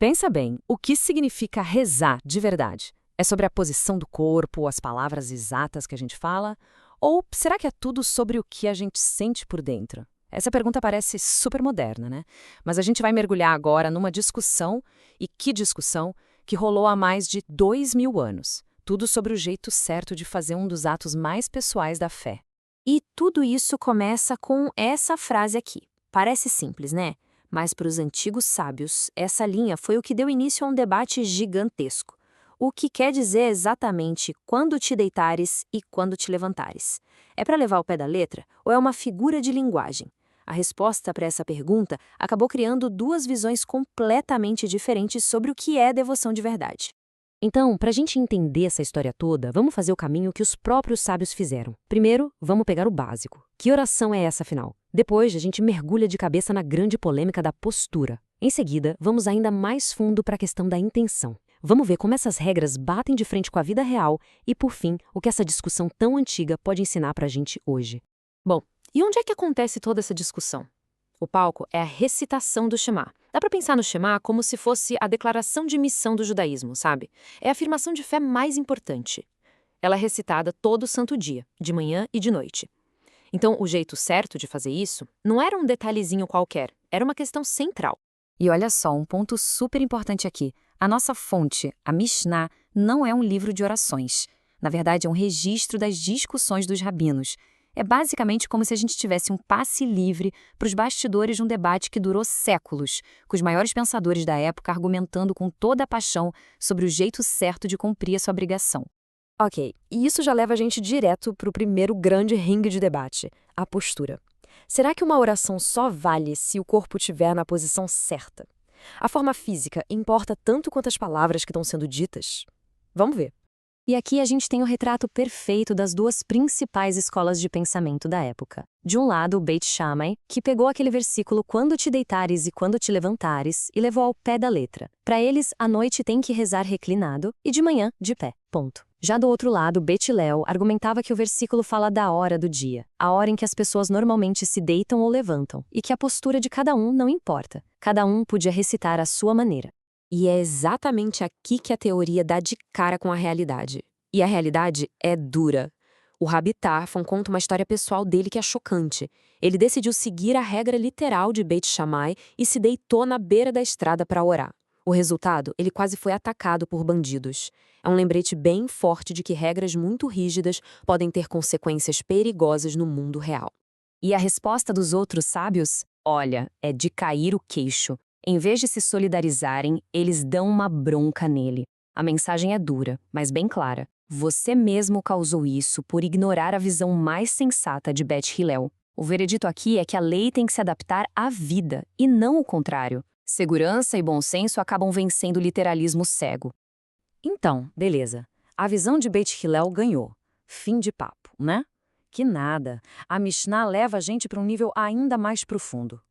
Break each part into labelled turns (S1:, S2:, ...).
S1: Pensa bem, o que significa rezar de verdade? É sobre a posição do corpo, as palavras exatas que a gente fala? Ou será que é tudo sobre o que a gente sente por dentro? Essa pergunta parece super moderna, né? Mas a gente vai mergulhar agora numa discussão, e que discussão, que rolou há mais de 2000 anos. Tudo sobre o jeito certo de fazer um dos atos mais pessoais da fé.
S2: E tudo isso começa com essa frase aqui. Parece simples, né? Mas para os antigos sábios, essa linha foi o que deu início a um debate gigantesco. O que quer dizer exatamente quando te deitares e quando te levantares? É para levar ao pé da letra ou é uma figura de linguagem? A resposta para essa pergunta acabou criando duas visões completamente diferentes sobre o que é devoção de verdade.
S3: Então, para a gente entender essa história toda, vamos fazer o caminho que os próprios sábios fizeram. Primeiro, vamos pegar o básico. Que oração é essa, afinal? Depois, a gente mergulha de cabeça na grande polêmica da postura. Em seguida, vamos ainda mais fundo para a questão da intenção. Vamos ver como essas regras batem de frente com a vida real e, por fim, o que essa discussão tão antiga pode ensinar para a gente hoje.
S2: Bom, e onde é que acontece toda essa discussão? O palco é a recitação do Shema. Dá para pensar no Shema como se fosse a declaração de missão do judaísmo, sabe? É a afirmação de fé mais importante. Ela é recitada todo santo dia, de manhã e de noite. Então, o jeito certo de fazer isso não era um detalhezinho qualquer, era uma questão central.
S1: E olha só, um ponto super importante aqui. A nossa fonte, a Mishnah, não é um livro de orações. Na verdade, é um registro das discussões dos rabinos. É basicamente como se a gente tivesse um passe livre para os bastidores de um debate que durou séculos, com os maiores pensadores da época argumentando com toda a paixão sobre o jeito certo de cumprir a sua obrigação.
S3: Ok, e isso já leva a gente direto para o primeiro grande ringue de debate, a postura. Será que uma oração só vale se o corpo estiver na posição certa? A forma física importa tanto quanto as palavras que estão sendo ditas? Vamos ver.
S2: E aqui a gente tem o retrato perfeito das duas principais escolas de pensamento da época. De um lado, o Beit Shammai, que pegou aquele versículo quando te deitares e quando te levantares e levou ao pé da letra. Para eles, à noite tem que rezar reclinado e de manhã, de pé. Ponto. Já do outro lado, Beit Hillel argumentava que o versículo fala da hora do dia, a hora em que as pessoas normalmente se deitam ou levantam, e que a postura de cada um não importa. Cada um podia recitar à sua maneira. E é exatamente aqui que a teoria dá de cara com a realidade. E a realidade é dura. O Rabi Tarfon conta uma história pessoal dele que é chocante. Ele decidiu seguir a regra literal de Beit Shammai e se deitou na beira da estrada para orar. O resultado, ele quase foi atacado por bandidos. É um lembrete bem forte de que regras muito rígidas podem ter consequências perigosas no mundo real. E a resposta dos outros sábios? Olha, é de cair o queixo. Em vez de se solidarizarem, eles dão uma bronca nele. A mensagem é dura, mas bem clara. Você mesmo causou isso por ignorar a visão mais sensata de Beit Hillel. O veredito aqui é que a lei tem que se adaptar à vida, e não o contrário. Segurança e bom senso acabam vencendo o literalismo cego.
S3: Então, beleza. A visão de Beit Hillel ganhou. Fim de papo, né? Que nada. A Mishnah leva a gente para um nível ainda mais profundo.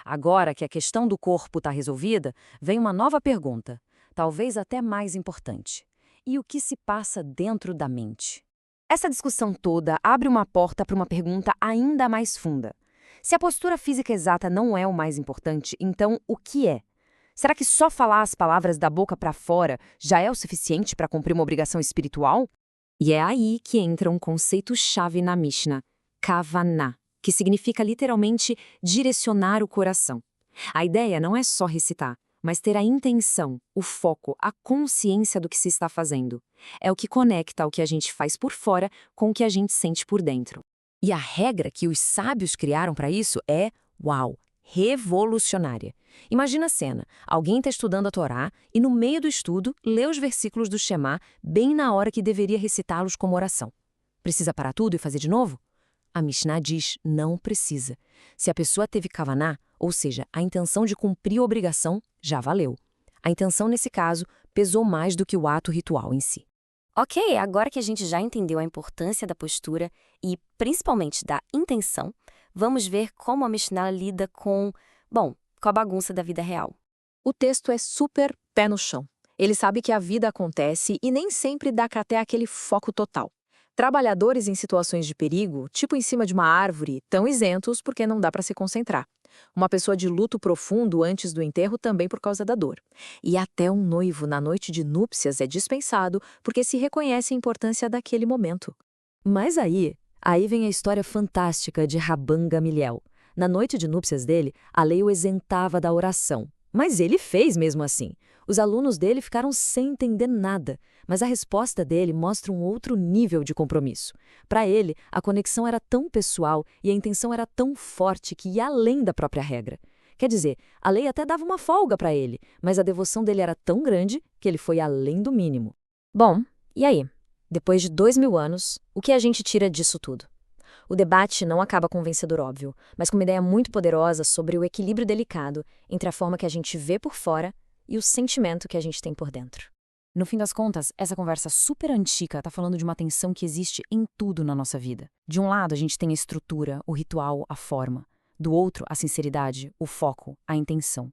S3: Agora que a questão do corpo está resolvida, vem uma nova pergunta, talvez até mais importante. E o que se passa dentro da mente? Essa discussão toda abre uma porta para uma pergunta ainda mais funda. Se a postura física exata não é o mais importante, então o que é? Será que só falar as palavras da boca para fora já é o suficiente para cumprir uma obrigação espiritual? E é aí que entra um conceito-chave na Mishnah, Kavaná, que significa literalmente direcionar o coração. A ideia não é só recitar, mas ter a intenção, o foco, a consciência do que se está fazendo. É o que conecta o que a gente faz por fora com o que a gente sente por dentro. E a regra que os sábios criaram para isso é, uau, revolucionária. Imagina a cena, alguém está estudando a Torá e no meio do estudo lê os versículos do Shema bem na hora que deveria recitá-los como oração. Precisa parar tudo e fazer de novo? A Mishnah diz, não precisa. Se a pessoa teve kavaná, ou seja, a intenção de cumprir a obrigação, já valeu. A intenção, nesse caso, pesou mais do que o ato ritual em si.
S2: Ok, agora que a gente já entendeu a importância da postura e, principalmente, da intenção, vamos ver como a Mishnah lida com a bagunça da vida real.
S4: O texto é super pé no chão. Ele sabe que a vida acontece e nem sempre dá para ter aquele foco total. Trabalhadores em situações de perigo, tipo em cima de uma árvore, estão isentos porque não dá para se concentrar. Uma pessoa de luto profundo antes do enterro também por causa da dor. E até um noivo na noite de núpcias é dispensado porque se reconhece a importância daquele momento.
S3: Mas aí vem a história fantástica de Rabban Gamiliel. Na noite de núpcias dele, a lei o isentava da oração. Mas ele fez mesmo assim. Os alunos dele ficaram sem entender nada, mas a resposta dele mostra um outro nível de compromisso. Para ele, a conexão era tão pessoal e a intenção era tão forte que ia além da própria regra. Quer dizer, a lei até dava uma folga para ele, mas a devoção dele era tão grande que ele foi além do mínimo.
S2: Bom, e aí? Depois de 2000 anos, o que a gente tira disso tudo? O debate não acaba com um vencedor óbvio, mas com uma ideia muito poderosa sobre o equilíbrio delicado entre a forma que a gente vê por fora e o sentimento que a gente tem por dentro.
S3: No fim das contas, essa conversa super antiga está falando de uma tensão que existe em tudo na nossa vida. De um lado, a gente tem a estrutura, o ritual, a forma. Do outro, a sinceridade, o foco, a intenção.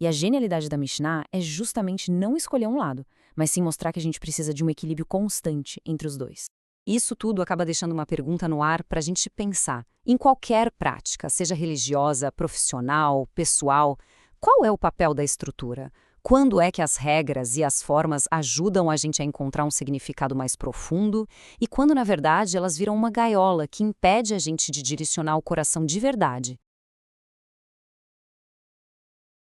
S3: E a genialidade da Mishnah é justamente não escolher um lado, mas sim mostrar que a gente precisa de um equilíbrio constante entre os dois. Isso tudo acaba deixando uma pergunta no ar para a gente pensar. Em qualquer prática, seja religiosa, profissional, pessoal, qual é o papel da estrutura? Quando é que as regras e as formas ajudam a gente a encontrar um significado mais profundo e quando, na verdade, elas viram uma gaiola que impede a gente de direcionar o coração de verdade?